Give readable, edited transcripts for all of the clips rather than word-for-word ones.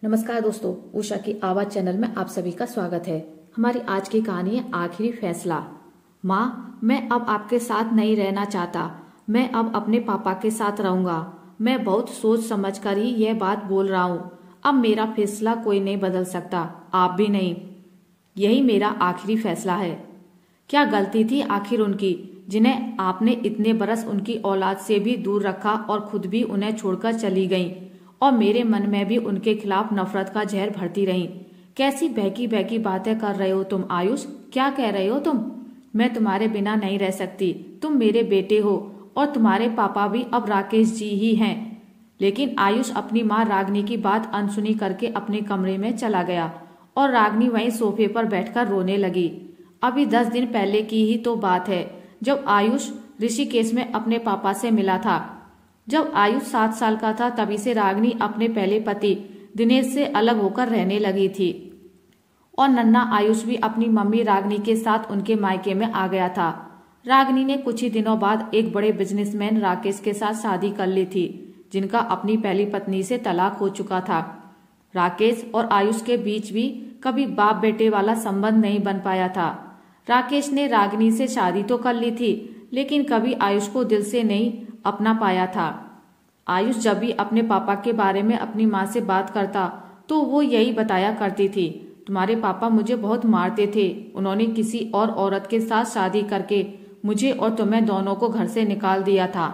नमस्कार दोस्तों, उषा की आवाज चैनल में आप सभी का स्वागत है। हमारी आज की कहानी है आखिरी फैसला। माँ, मैं अब आपके साथ नहीं रहना चाहता। मैं अब अपने पापा के साथ रहूंगा। मैं बहुत सोच समझ कर ही यह बात बोल रहा हूँ। अब मेरा फैसला कोई नहीं बदल सकता, आप भी नहीं। यही मेरा आखिरी फैसला है। क्या गलती थी आखिर उनकी, जिन्हें आपने इतने बरस उनकी औलाद से भी दूर रखा और खुद भी उन्हें छोड़कर चली गईं, और मेरे मन में भी उनके खिलाफ नफरत का जहर भरती रही। कैसी बहकी बहकी बातें कर रहे हो तुम आयुष? क्या कह रहे हो तुम? मैं तुम्हारे बिना नहीं रह सकती। तुम मेरे बेटे हो और तुम्हारे पापा भी अब राकेश जी ही हैं। लेकिन आयुष अपनी माँ रागनी की बात अनसुनी करके अपने कमरे में चला गया और रागनी वहीं सोफे पर बैठकर रोने लगी। अभी 10 दिन पहले की ही तो बात है जब आयुष ऋषिकेश में अपने पापा से मिला था। जब आयुष 7 साल का था तभी से रागनी अपने पहले पति दिनेश से अलग होकर रहने लगी थी और नन्हा आयुष भी अपनी मम्मी रागनी के साथ उनके मायके में आ गया था। रागनी ने कुछ ही दिनों बाद एक बड़े बिजनेसमैन राकेश के साथ शादी कर ली थी, जिनका अपनी पहली पत्नी से तलाक हो चुका था। राकेश और आयुष के बीच भी कभी बाप बेटे वाला संबंध नहीं बन पाया था। राकेश ने रागनी से शादी तो कर ली थी, लेकिन कभी आयुष को दिल से नहीं अपना पाया था। आयुष जब भी अपने पापा के बारे में अपनी माँ से बात करता तो वो यही बताया करती थी, तुम्हारे पापा मुझे बहुत मारते थे। उन्होंने किसी और औरत के साथ शादी करके मुझे और तुम्हें दोनों को घर से निकाल दिया था।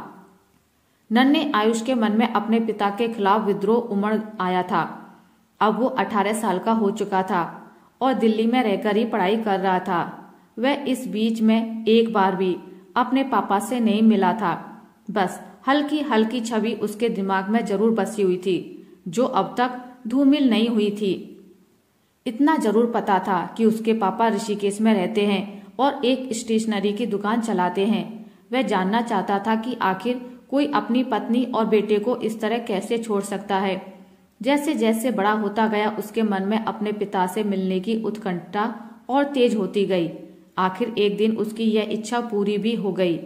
नन्हे आयुष के मन में अपने पिता के खिलाफ विद्रोह उमड़ आया था। अब वो 18 साल का हो चुका था और दिल्ली में रहकर ही पढ़ाई कर रहा था। वह इस बीच में एक बार भी अपने पापा से नहीं मिला था। बस हल्की हल्की छवि उसके दिमाग में जरूर बसी हुई थी, जो अब तक धूमिल नहीं हुई थी। इतना जरूर पता था कि उसके पापा ऋषिकेश में रहते हैं और एक स्टेशनरी की दुकान चलाते हैं। वह जानना चाहता था कि आखिर कोई अपनी पत्नी और बेटे को इस तरह कैसे छोड़ सकता है। जैसे जैसे बड़ा होता गया उसके मन में अपने पिता से मिलने की उत्कंठा और तेज होती गई। आखिर एक दिन उसकी यह इच्छा पूरी भी हो गई।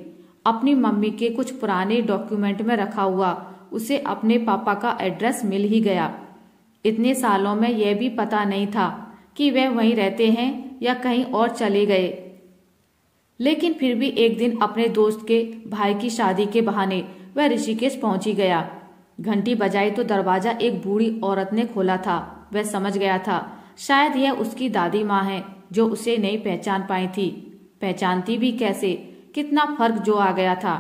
अपनी मम्मी के कुछ पुराने डॉक्यूमेंट में रखा हुआ उसे अपने पापा का एड्रेस मिल ही गया। इतने सालों में यह भी पता नहीं था कि वह वहीं रहते हैं या कहीं और चले गए। लेकिन फिर भी एक दिन अपने दोस्त के भाई की शादी के बहाने वह ऋषिकेश पहुंची गया। घंटी बजाई तो दरवाजा एक बूढ़ी औरत ने खोला था। वह समझ गया था शायद यह उसकी दादी माँ है, जो उसे नहीं पहचान पाई थी। पहचानती भी कैसे, कितना फर्क जो आ गया था।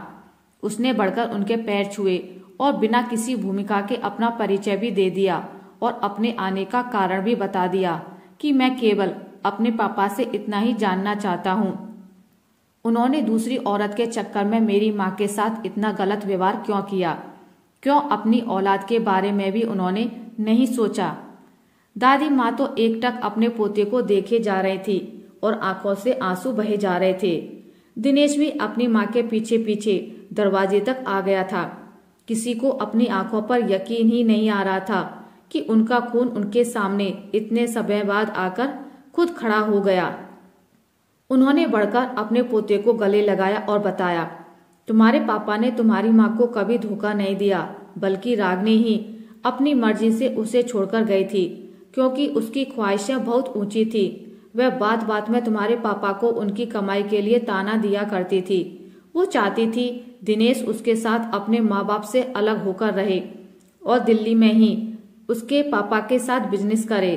उसने बढ़कर उनके पैर छुए और बिना किसी भूमिका के अपना परिचय भी दे दिया और अपने आने का कारण भी बता दिया कि मैं केवल अपने पापा से इतना ही जानना चाहता हूँ। उन्होंने दूसरी औरत के चक्कर में मेरी माँ के साथ इतना गलत व्यवहार क्यों किया? क्यों अपनी औलाद के बारे में भी उन्होंने नहीं सोचा? दादी माँ तो एकटक अपने पोते को देखे जा रही थी और आंखों से आंसू बहे जा रहे थे। दिनेश भी अपनी माँ के पीछे पीछे दरवाजे तक आ गया था। किसी को अपनी आंखों पर यकीन ही नहीं आ रहा था कि उनका खून उनके सामने इतने समय बाद आकर खुद खड़ा हो गया। उन्होंने बढ़कर अपने पोते को गले लगाया और बताया, तुम्हारे पापा ने तुम्हारी माँ को कभी धोखा नहीं दिया, बल्कि रागनी ही अपनी मर्जी से उसे छोड़कर गई थी, क्योंकि उसकी ख्वाहिशें बहुत ऊंची थी। वह बात बात में तुम्हारे पापा को उनकी कमाई के लिए ताना दिया करती थी। वो चाहती थी दिनेश उसके साथ अपने माँ बाप से अलग होकर रहे और दिल्ली में ही उसके पापा के साथ बिजनेस करे।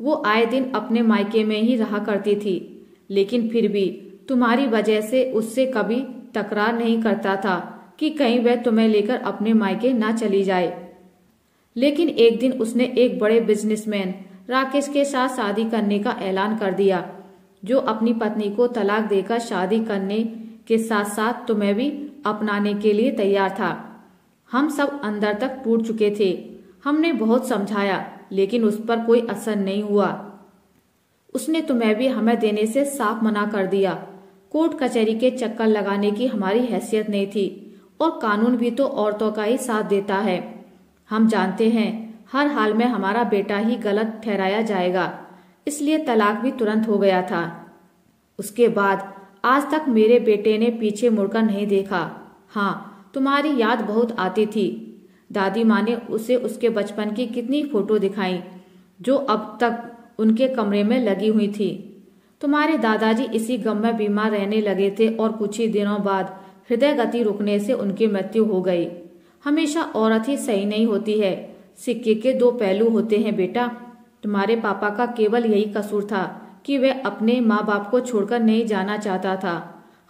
वो आए दिन अपने मायके में ही रहा करती थी, लेकिन फिर भी तुम्हारी वजह से उससे कभी तकरार नहीं करता था कि कहीं वह तुम्हें लेकर अपने मायके ना चली जाए। लेकिन एक दिन उसने एक बड़े बिजनेसमैन राकेश के साथ शादी करने का ऐलान कर दिया, जो अपनी पत्नी को तलाक देकर शादी करने के साथ साथ तुम्हें भी अपनाने के लिए तैयार था। हम सब अंदर तक टूट चुके थे। हमने बहुत समझाया, लेकिन उस पर कोई असर नहीं हुआ। उसने तुम्हें भी हमें देने से साफ मना कर दिया। कोर्ट कचहरी के चक्कर लगाने की हमारी हैसियत नहीं थी और कानून भी तो औरतों का ही साथ देता है। हम जानते हैं हर हाल में हमारा बेटा ही गलत ठहराया जाएगा, इसलिए तलाक भी तुरंत हो गया था। उसके बाद आज तक मेरे बेटे ने पीछे मुड़कर नहीं देखा। हाँ, तुम्हारी याद बहुत आती थी। दादी माँ ने उसे उसके बचपन की कितनी फोटो दिखाई, जो अब तक उनके कमरे में लगी हुई थी। तुम्हारे दादाजी इसी गम में बीमार रहने लगे थे और कुछ ही दिनों बाद हृदय गति रुकने से उनकी मृत्यु हो गई। हमेशा औरत ही सही नहीं होती है, सिक्के के दो पहलू होते हैं बेटा। तुम्हारे पापा का केवल यही कसूर था कि वह अपने माँ बाप को छोड़कर नहीं जाना चाहता था।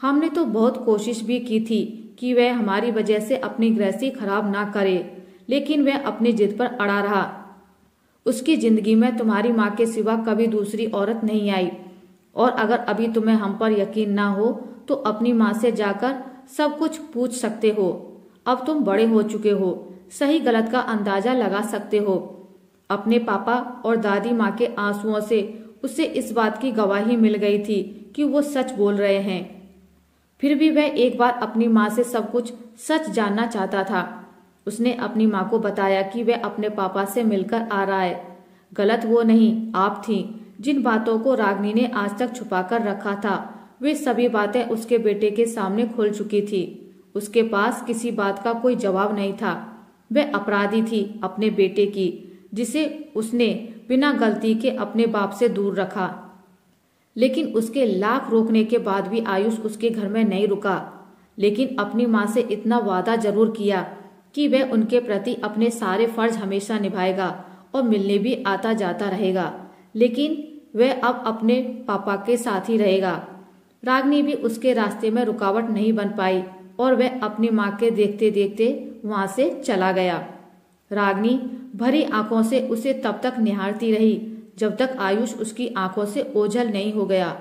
हमने तो बहुत कोशिश भी की थी कि वह हमारी वजह से अपनी गृहस्थी खराब ना करे, लेकिन वह अपनी जिद पर अड़ा रहा। उसकी जिंदगी में तुम्हारी माँ के सिवा कभी दूसरी औरत नहीं आई। और अगर अभी तुम्हें हम पर यकीन ना हो तो अपनी माँ से जाकर सब कुछ पूछ सकते हो। अब तुम बड़े हो चुके हो, सही गलत का अंदाजा लगा सकते हो। अपने पापा और दादी माँ के आंसुओं से उसे इस बात की गवाही मिल गई थी कि वो सच बोल रहे हैं। फिर भी वह एक बार अपनी माँ से सब कुछ सच जानना चाहता था। उसने अपनी माँ को बताया कि वह अपने पापा से मिलकर आ रहा है। गलत वो नहीं, आप थी। जिन बातों को रागिनी ने आज तक छुपा कर रखा था, वे सभी बातें उसके बेटे के सामने खुल चुकी थी। उसके पास किसी बात का कोई जवाब नहीं था। वह अपराधी थी अपने बेटे की, जिसे उसने बिना गलती के अपने बाप से दूर रखा। लेकिन उसके लाख रोकने के बाद भी आयुष उसके घर में नहीं रुका। लेकिन अपनी माँ से इतना वादा जरूर किया कि वह उनके प्रति अपने सारे फर्ज हमेशा निभाएगा और मिलने भी आता जाता रहेगा। लेकिन वह अब अपने पापा के साथ ही रहेगा। रागिनी भी उसके रास्ते में रुकावट नहीं बन पाई और वह अपनी माँ के देखते देखते वहां से चला गया। रागिनी भरी आंखों से उसे तब तक निहारती रही जब तक आयुष उसकी आंखों से ओझल नहीं हो गया।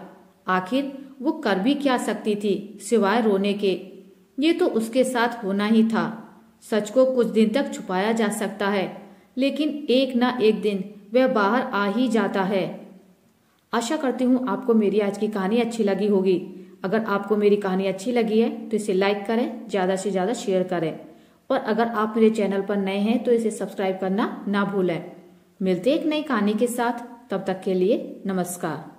आखिर वो कर भी क्या सकती थी सिवाय रोने के। ये तो उसके साथ होना ही था। सच को कुछ दिन तक छुपाया जा सकता है, लेकिन एक ना एक दिन वह बाहर आ ही जाता है। आशा करती हूँ आपको मेरी आज की कहानी अच्छी लगी होगी। अगर आपको मेरी कहानी अच्छी लगी है तो इसे लाइक करें, ज़्यादा से ज़्यादा शेयर करें। और अगर आप मेरे चैनल पर नए हैं तो इसे सब्सक्राइब करना ना भूलें। मिलते एक नई कहानी के साथ, तब तक के लिए नमस्कार।